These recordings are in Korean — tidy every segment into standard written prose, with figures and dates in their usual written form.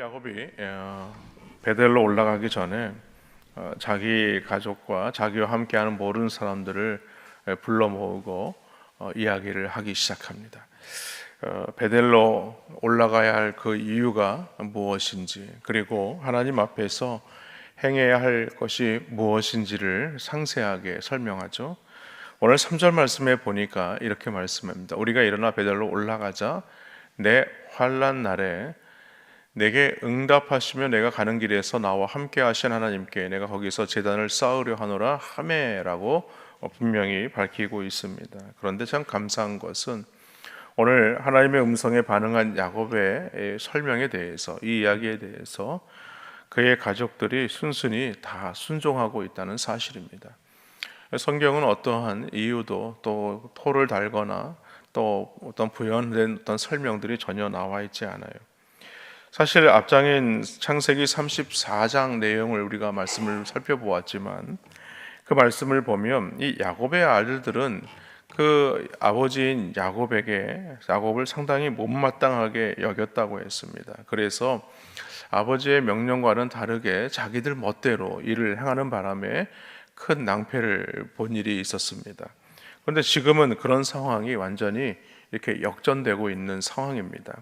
야곱이 베델로 올라가기 전에 자기 가족과 자기와 함께하는 모든 사람들을 불러 모으고 이야기를 하기 시작합니다. 베델로 올라가야 할 그 이유가 무엇인지, 그리고 하나님 앞에서 행해야 할 것이 무엇인지를 상세하게 설명하죠. 오늘 3절 말씀에 보니까 이렇게 말씀합니다. 우리가 일어나 베델로 올라가자 내 환난 날에 내게 응답하시며 내가 가는 길에서 나와 함께 하신 하나님께 내가 거기서 제단을 쌓으려 하노라 하매라고 분명히 밝히고 있습니다. 그런데 참 감사한 것은 오늘 하나님의 음성에 반응한 야곱의 설명에 대해서, 이 이야기에 대해서 그의 가족들이 순순히 다 순종하고 있다는 사실입니다. 성경은 어떠한 이유도 또 토를 달거나 또 어떤 부연된 어떤 설명들이 전혀 나와 있지 않아요. 사실 앞장인 창세기 34장 내용을 우리가 말씀을 살펴보았지만 그 말씀을 보면 이 야곱의 아들들은 그 아버지인 야곱을 상당히 못마땅하게 여겼다고 했습니다. 그래서 아버지의 명령과는 다르게 자기들 멋대로 일을 행하는 바람에 큰 낭패를 본 일이 있었습니다. 그런데 지금은 그런 상황이 완전히 이렇게 역전되고 있는 상황입니다.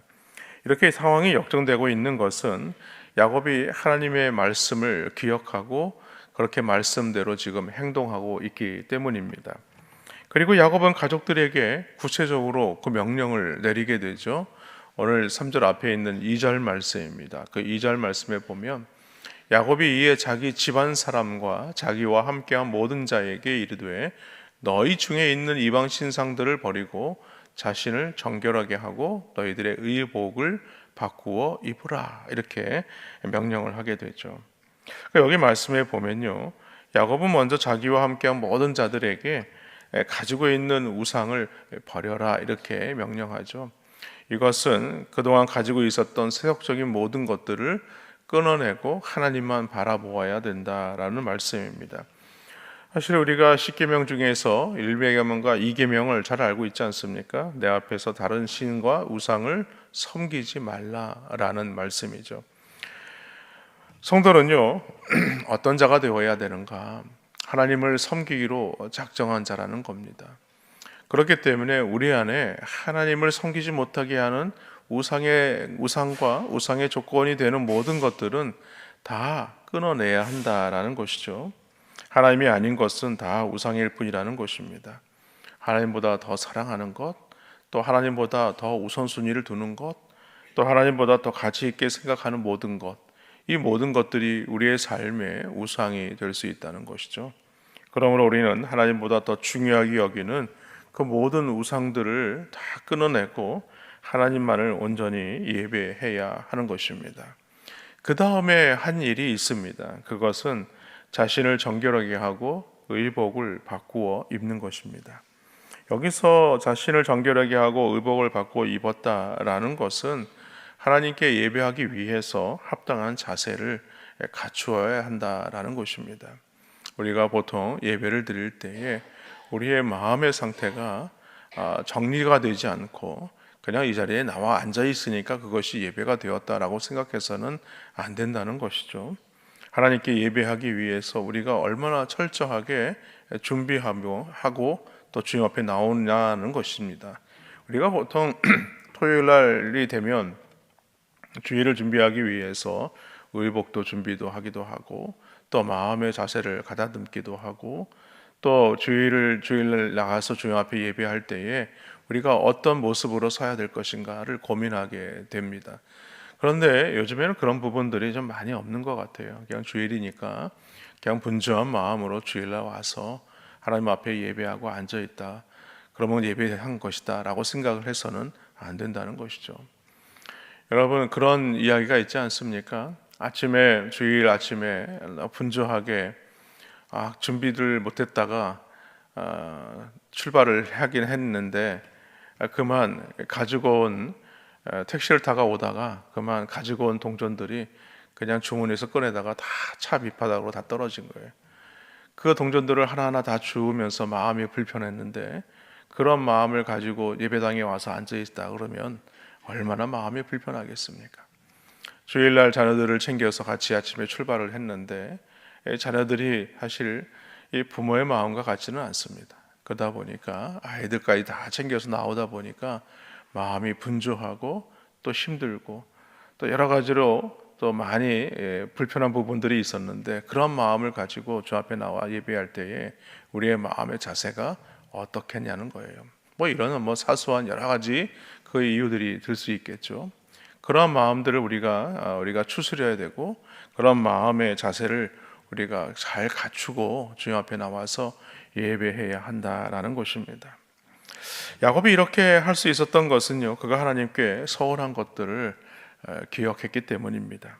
이렇게 상황이 역전되고 있는 것은 야곱이 하나님의 말씀을 기억하고 그렇게 말씀대로 지금 행동하고 있기 때문입니다. 그리고 야곱은 가족들에게 구체적으로 그 명령을 내리게 되죠. 오늘 3절 앞에 있는 2절 말씀입니다. 그 2절 말씀에 보면 야곱이 이에 자기 집안 사람과 자기와 함께한 모든 자에게 이르되 너희 중에 있는 이방 신상들을 버리고 자신을 정결하게 하고 너희들의 의복을 바꾸어 입으라, 이렇게 명령을 하게 되죠. 여기 말씀에 보면요, 야곱은 먼저 자기와 함께한 모든 자들에게 가지고 있는 우상을 버려라, 이렇게 명령하죠. 이것은 그동안 가지고 있었던 세속적인 모든 것들을 끊어내고 하나님만 바라보아야 된다라는 말씀입니다. 사실 우리가 10계명 중에서 1계명과 2계명을 잘 알고 있지 않습니까? 내 앞에서 다른 신과 우상을 섬기지 말라라는 말씀이죠. 성도는요, 어떤 자가 되어야 되는가? 하나님을 섬기기로 작정한 자라는 겁니다. 그렇기 때문에 우리 안에 하나님을 섬기지 못하게 하는 우상과 우상의 조건이 되는 모든 것들은 다 끊어내야 한다라는 것이죠. 하나님이 아닌 것은 다 우상일 뿐이라는 것입니다. 하나님보다 더 사랑하는 것, 또 하나님보다 더 우선순위를 두는 것, 또 하나님보다 더 가치 있게 생각하는 모든 것, 이 모든 것들이 우리의 삶의 우상이 될 수 있다는 것이죠. 그러므로 우리는 하나님보다 더 중요하게 여기는 그 모든 우상들을 다 끊어내고 하나님만을 온전히 예배해야 하는 것입니다. 그 다음에 한 일이 있습니다. 그것은 자신을 정결하게 하고 의복을 바꾸어 입는 것입니다. 여기서 자신을 정결하게 하고 의복을 바꾸어 입었다라는 것은 하나님께 예배하기 위해서 합당한 자세를 갖추어야 한다라는 것입니다. 우리가 보통 예배를 드릴 때에 우리의 마음의 상태가 정리가 되지 않고 그냥 이 자리에 나와 앉아 있으니까 그것이 예배가 되었다라고 생각해서는 안 된다는 것이죠. 하나님께 예배하기 위해서 우리가 얼마나 철저하게 준비하고 또 주님 앞에 나오냐는 것입니다. 우리가 보통 토요일 날이 되면 주일을 준비하기 위해서 의복도 준비도 하기도 하고 또 마음의 자세를 가다듬기도 하고 또 주일을 나가서 주님 앞에 예배할 때에 우리가 어떤 모습으로 서야 될 것인가를 고민하게 됩니다. 그런데 요즘에는 그런 부분들이 좀 많이 없는 것 같아요. 그냥 주일이니까 그냥 분주한 마음으로 주일날 와서 하나님 앞에 예배하고 앉아있다, 그러면 예배한 것이다 라고 생각을 해서는 안 된다는 것이죠. 여러분, 그런 이야기가 있지 않습니까? 주일 아침에 분주하게 준비를 못했다가 출발을 하긴 했는데 그만 가지고 온 택시를 타고 오다가 그만 가지고 온 동전들이 그냥 주머니에서 꺼내다가 다 차 밑바닥으로 다 떨어진 거예요. 그 동전들을 하나하나 다 주우면서 마음이 불편했는데 그런 마음을 가지고 예배당에 와서 앉아있다 그러면 얼마나 마음이 불편하겠습니까? 주일날 자녀들을 챙겨서 같이 아침에 출발을 했는데 자녀들이 사실 이 부모의 마음과 같지는 않습니다. 그러다 보니까 아이들까지 다 챙겨서 나오다 보니까 마음이 분주하고 또 힘들고 또 여러 가지로 또 많이 불편한 부분들이 있었는데, 그런 마음을 가지고 주 앞에 나와 예배할 때에 우리의 마음의 자세가 어떻겠냐는 거예요. 이런 사소한 여러 가지 그 이유들이 들 수 있겠죠. 그런 마음들을 우리가 추스려야 되고, 그런 마음의 자세를 우리가 잘 갖추고 주님 앞에 나와서 예배해야 한다라는 것입니다. 야곱이 이렇게 할 수 있었던 것은요, 그가 하나님께 서운한 것들을 기억했기 때문입니다.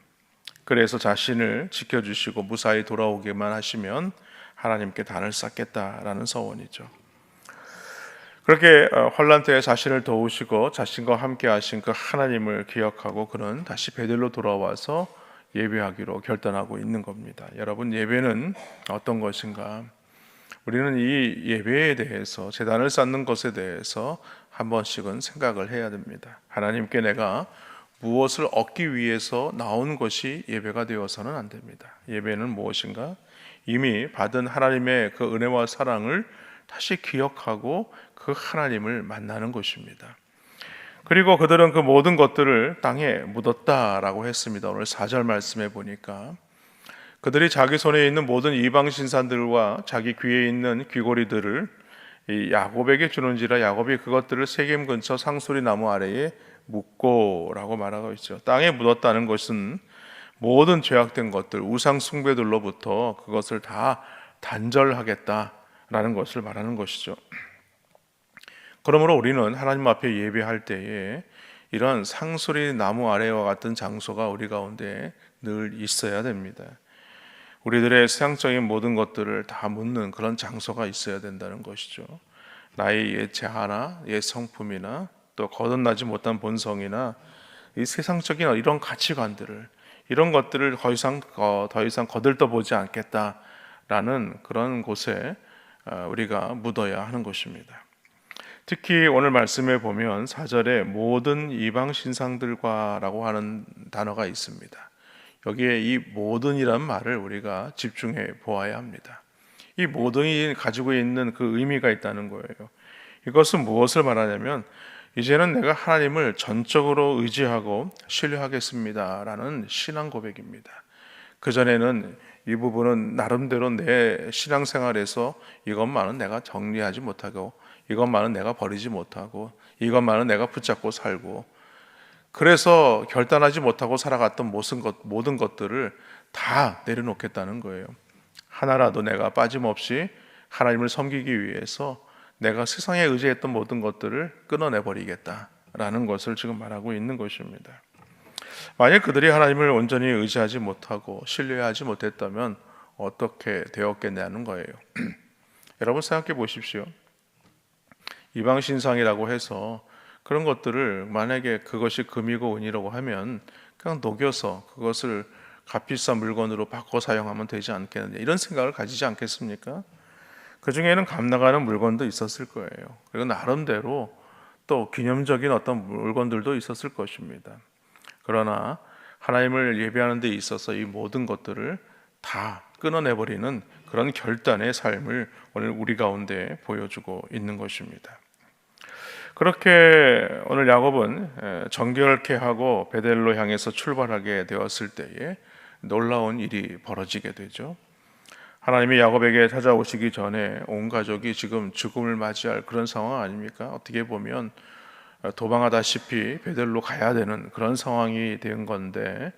그래서 자신을 지켜주시고 무사히 돌아오게만 하시면 하나님께 단을 쌓겠다라는 서원이죠. 그렇게 환난 때에 자신을 도우시고 자신과 함께 하신 그 하나님을 기억하고 그는 다시 베들로 돌아와서 예배하기로 결단하고 있는 겁니다. 여러분, 예배는 어떤 것인가? 우리는 이 예배에 대해서, 제단을 쌓는 것에 대해서 한 번씩은 생각을 해야 됩니다. 하나님께 내가 무엇을 얻기 위해서 나온 것이 예배가 되어서는 안 됩니다. 예배는 무엇인가? 이미 받은 하나님의 그 은혜와 사랑을 다시 기억하고 그 하나님을 만나는 것입니다. 그리고 그들은 그 모든 것들을 땅에 묻었다라고 했습니다. 오늘 4절 말씀해 보니까 그들이 자기 손에 있는 모든 이방 신산들과 자기 귀에 있는 귀고리들을 이 야곱에게 주는지라 야곱이 그것들을 세겜 근처 상수리 나무 아래에 묻고라고 말하고 있죠. 땅에 묻었다는 것은 모든 죄악된 것들, 우상 숭배들로부터 그것을 다 단절하겠다라는 것을 말하는 것이죠. 그러므로 우리는 하나님 앞에 예배할 때에 이런 상수리 나무 아래와 같은 장소가 우리 가운데 늘 있어야 됩니다. 우리들의 세상적인 모든 것들을 다 묻는 그런 장소가 있어야 된다는 것이죠. 나의 옛 재화나 옛 성품이나 또 거듭나지 못한 본성이나 이 세상적인 이런 가치관들을, 이런 것들을 더 이상 거들떠보지 않겠다라는 그런 곳에 우리가 묻어야 하는 것입니다. 특히 오늘 말씀에 보면 4절에 모든 이방 신상들과라고 하는 단어가 있습니다. 여기에 이 모든이란 말을 우리가 집중해 보아야 합니다. 이 모든이 가지고 있는 그 의미가 있다는 거예요. 이것은 무엇을 말하냐면 이제는 내가 하나님을 전적으로 의지하고 신뢰하겠습니다라는 신앙 고백입니다. 그전에는 이 부분은 나름대로 내 신앙생활에서 이것만은 내가 정리하지 못하고, 이것만은 내가 버리지 못하고, 이것만은 내가 붙잡고 살고, 그래서 결단하지 못하고 살아갔던 모든 것들을 다 내려놓겠다는 거예요. 하나라도 내가 빠짐없이 하나님을 섬기기 위해서 내가 세상에 의지했던 모든 것들을 끊어내버리겠다라는 것을 지금 말하고 있는 것입니다. 만약 그들이 하나님을 온전히 의지하지 못하고 신뢰하지 못했다면 어떻게 되었겠냐는 거예요. 여러분 생각해 보십시오. 이방 신상이라고 해서 그런 것들을 만약에 그것이 금이고 은이라고 하면 그냥 녹여서 그것을 값비싼 물건으로 바꿔 사용하면 되지 않겠느냐, 이런 생각을 가지지 않겠습니까? 그 중에는 값 나가는 물건도 있었을 거예요. 그리고 나름대로 또 기념적인 어떤 물건들도 있었을 것입니다. 그러나 하나님을 예배하는 데 있어서 이 모든 것들을 다 끊어내버리는 그런 결단의 삶을 오늘 우리 가운데 보여주고 있는 것입니다. 그렇게 오늘 야곱은 정결케 하고 베델로 향해서 출발하게 되었을 때에 놀라운 일이 벌어지게 되죠. 하나님이 야곱에게 찾아오시기 전에 온 가족이 지금 죽음을 맞이할 그런 상황 아닙니까? 어떻게 보면 도망하다시피 베델로 가야 되는 그런 상황이 된 건데,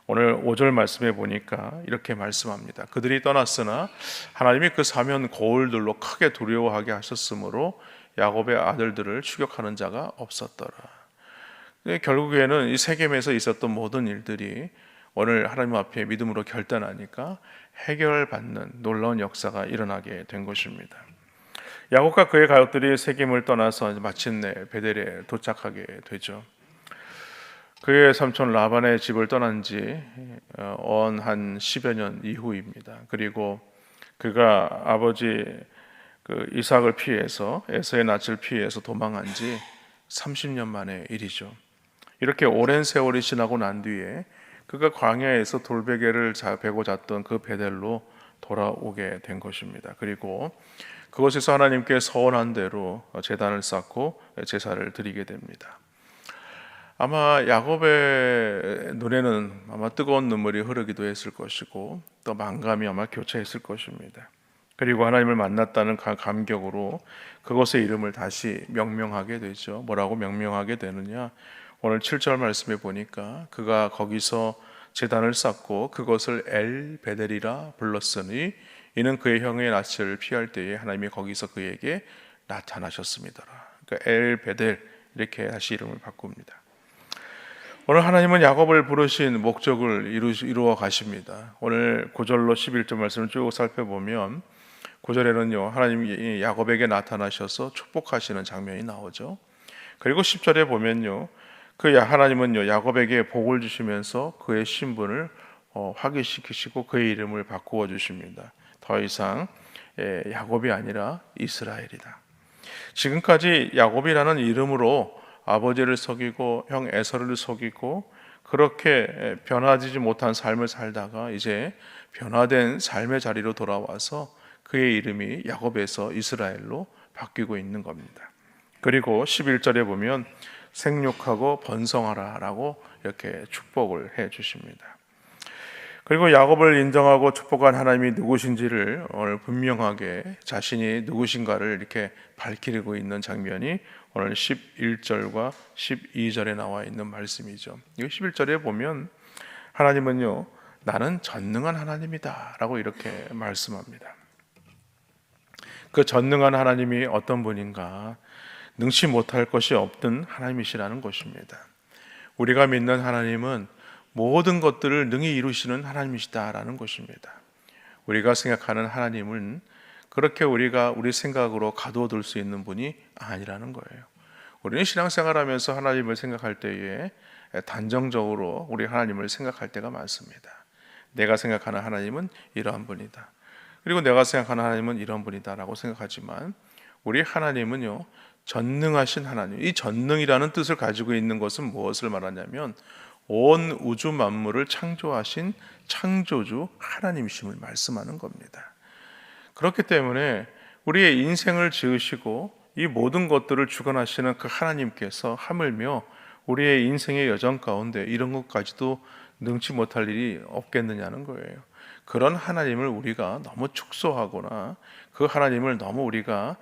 오늘 5절 말씀에 보니까 이렇게 말씀합니다. 그들이 떠났으나 하나님이 그 사면 고울들로 크게 두려워하게 하셨으므로 야곱의 아들들을 추격하는 자가 없었더라. 결국에는 이 세겜에서 있었던 모든 일들이 오늘 하나님 앞에 믿음으로 결단하니까 해결받는 놀라운 역사가 일어나게 된 것입니다. 야곱과 그의 가족들이 세겜을 떠나서 마침내 베델에 도착하게 되죠. 그의 삼촌 라반의 집을 떠난 지 한 10여 년 이후입니다. 그리고 그가 아버지 이삭을 피해서, 에서의 낯을 피해서 도망한 지 30년 만의 일이죠. 이렇게 오랜 세월이 지나고 난 뒤에 그가 광야에서 돌베개를 베고 잤던 그 베델로 돌아오게 된 것입니다. 그리고 그곳에서 하나님께 서원한 대로 제단을 쌓고 제사를 드리게 됩니다. 아마 야곱의 눈에는 아마 뜨거운 눈물이 흐르기도 했을 것이고 또 만감이 아마 교차했을 것입니다. 그리고 하나님을 만났다는 감격으로 그것의 이름을 다시 명명하게 되죠. 뭐라고 명명하게 되느냐? 오늘 7절 말씀에 보니까 그가 거기서 제단을 쌓고 그것을 엘 베델이라 불렀으니 이는 그의 형의 낯을 피할 때에 하나님이 거기서 그에게 나타나셨습니다. 그러니까 엘 베델 이렇게 다시 이름을 바꿉니다. 오늘 하나님은 야곱을 부르신 목적을 이루어 가십니다. 오늘 9절로 11절 말씀을 쭉 살펴보면 9절에는요 하나님이 야곱에게 나타나셔서 축복하시는 장면이 나오죠. 그리고 10절에 보면요 하나님은요 야곱에게 복을 주시면서 그의 신분을 확인시키시고 그의 이름을 바꾸어 주십니다. 더 이상 야곱이 아니라 이스라엘이다. 지금까지 야곱이라는 이름으로 아버지를 속이고 형 에서를 속이고 그렇게 변화되지 못한 삶을 살다가 이제 변화된 삶의 자리로 돌아와서 그의 이름이 야곱에서 이스라엘로 바뀌고 있는 겁니다. 그리고 11절에 보면 생육하고 번성하라 라고 이렇게 축복을 해 주십니다. 그리고 야곱을 인정하고 축복한 하나님이 누구신지를 오늘 분명하게 자신이 누구신가를 이렇게 밝히고 있는 장면이 오늘 11절과 12절에 나와 있는 말씀이죠. 이 11절에 보면 하나님은요 나는 전능한 하나님이다 라고 이렇게 말씀합니다. 그 전능한 하나님이 어떤 분인가? 능치 못할 것이 없던 하나님이시라는 것입니다. 우리가 믿는 하나님은 모든 것들을 능히 이루시는 하나님이시다라는 것입니다. 우리가 생각하는 하나님은 그렇게 우리가 우리 생각으로 가둬둘 수 있는 분이 아니라는 거예요. 우리는 신앙생활하면서 하나님을 생각할 때에 단정적으로 우리 하나님을 생각할 때가 많습니다. 내가 생각하는 하나님은 이러한 분이다. 그리고 내가 생각하는 하나님은 이런 분이다라고 생각하지만 우리 하나님은요 전능하신 하나님, 이 전능이라는 뜻을 가지고 있는 것은 무엇을 말하냐면 온 우주 만물을 창조하신 창조주 하나님이심을 말씀하는 겁니다. 그렇기 때문에 우리의 인생을 지으시고 이 모든 것들을 주관하시는 그 하나님께서 하물며 우리의 인생의 여정 가운데 이런 것까지도 능치 못할 일이 없겠느냐는 거예요. 그런 하나님을 우리가 너무 축소하거나 그 하나님을 너무 우리가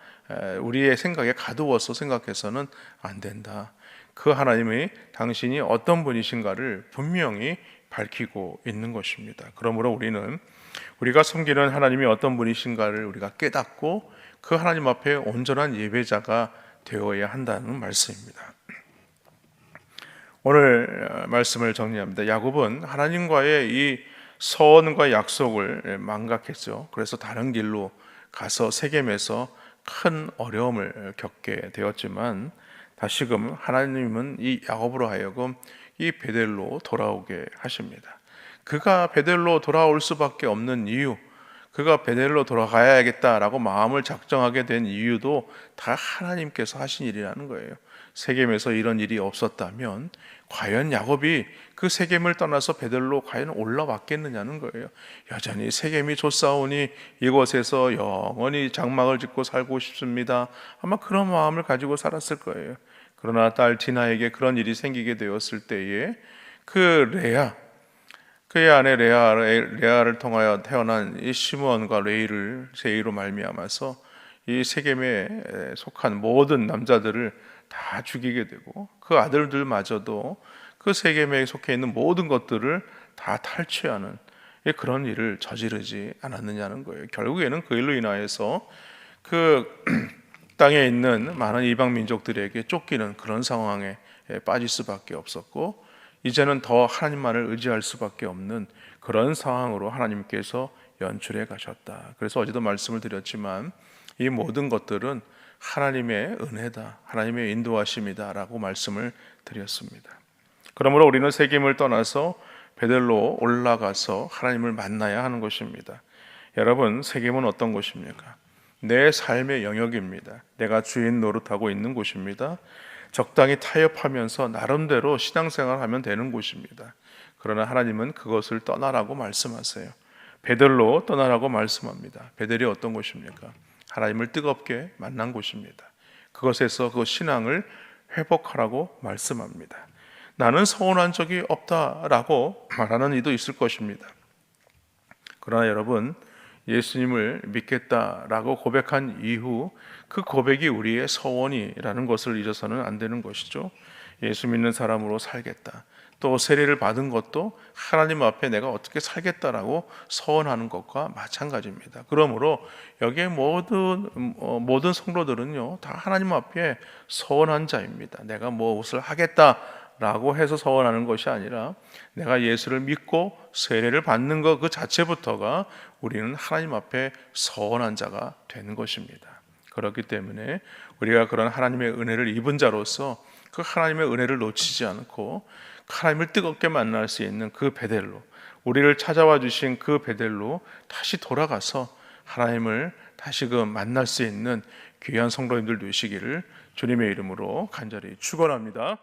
우리의 생각에 가두어서 생각해서는 안 된다. 그 하나님이 당신이 어떤 분이신가를 분명히 밝히고 있는 것입니다. 그러므로 우리는 우리가 섬기는 하나님이 어떤 분이신가를 우리가 깨닫고 그 하나님 앞에 온전한 예배자가 되어야 한다는 말씀입니다. 오늘 말씀을 정리합니다. 야곱은 하나님과의 이 서원과 약속을 망각했죠. 그래서 다른 길로 가서 세겜에서 큰 어려움을 겪게 되었지만 다시금 하나님은 이 야곱으로 하여금 이 베델로 돌아오게 하십니다. 그가 베델로 돌아올 수밖에 없는 이유, 그가 베델로 돌아가야겠다라고 마음을 작정하게 된 이유도 다 하나님께서 하신 일이라는 거예요. 세겜에서 이런 일이 없었다면 과연 야곱이 그 세겜을 떠나서 베델로 과연 올라왔겠느냐는 거예요. 여전히 세겜이 좋사오니 이곳에서 영원히 장막을 짓고 살고 싶습니다. 아마 그런 마음을 가지고 살았을 거예요. 그러나 딸 디나에게 그런 일이 생기게 되었을 때에 그 그의 아내 레아를 통하여 태어난 이 시므온과 세이로 말미암아서 이 세겜에 속한 모든 남자들을 다 죽이게 되고 그 아들들마저도 그 세겜에 속해 있는 모든 것들을 다 탈취하는 그런 일을 저지르지 않았느냐는 거예요. 결국에는 그 일로 인하여서 그 땅에 있는 많은 이방 민족들에게 쫓기는 그런 상황에 빠질 수밖에 없었고 이제는 더 하나님만을 의지할 수밖에 없는 그런 상황으로 하나님께서 연출해 가셨다. 그래서 어제도 말씀을 드렸지만 이 모든 것들은 하나님의 은혜다, 하나님의 인도하심이다 라고 말씀을 드렸습니다. 그러므로 우리는 세겜을 떠나서 베델로 올라가서 하나님을 만나야 하는 것입니다. 여러분, 세겜은 어떤 곳입니까? 내 삶의 영역입니다. 내가 주인 노릇하고 있는 곳입니다. 적당히 타협하면서 나름대로 신앙생활하면 되는 곳입니다. 그러나 하나님은 그것을 떠나라고 말씀하세요. 베델로 떠나라고 말씀합니다. 베델이 어떤 곳입니까? 하나님을 뜨겁게 만난 곳입니다. 그것에서 그 신앙을 회복하라고 말씀합니다. 나는 서운한 적이 없다라고 말하는 이도 있을 것입니다. 그러나 여러분, 예수님을 믿겠다라고 고백한 이후 그 고백이 우리의 서원이라는 것을 잊어서는 안 되는 것이죠. 예수 믿는 사람으로 살겠다. 또 세례를 받은 것도 하나님 앞에 내가 어떻게 살겠다라고 서원하는 것과 마찬가지입니다. 그러므로 여기에 모든 성도들은요 다 하나님 앞에 서원한 자입니다. 내가 무엇을 하겠다라고 해서 서원하는 것이 아니라 내가 예수를 믿고 세례를 받는 것 그 자체부터가 우리는 하나님 앞에 서원한 자가 되는 것입니다. 그렇기 때문에 우리가 그런 하나님의 은혜를 입은 자로서 그 하나님의 은혜를 놓치지 않고 하나님을 뜨겁게 만날 수 있는 그 베델로, 우리를 찾아와 주신 그 베델로 다시 돌아가서 하나님을 다시 만날 수 있는 귀한 성도님들 되시기를 주님의 이름으로 간절히 축원합니다.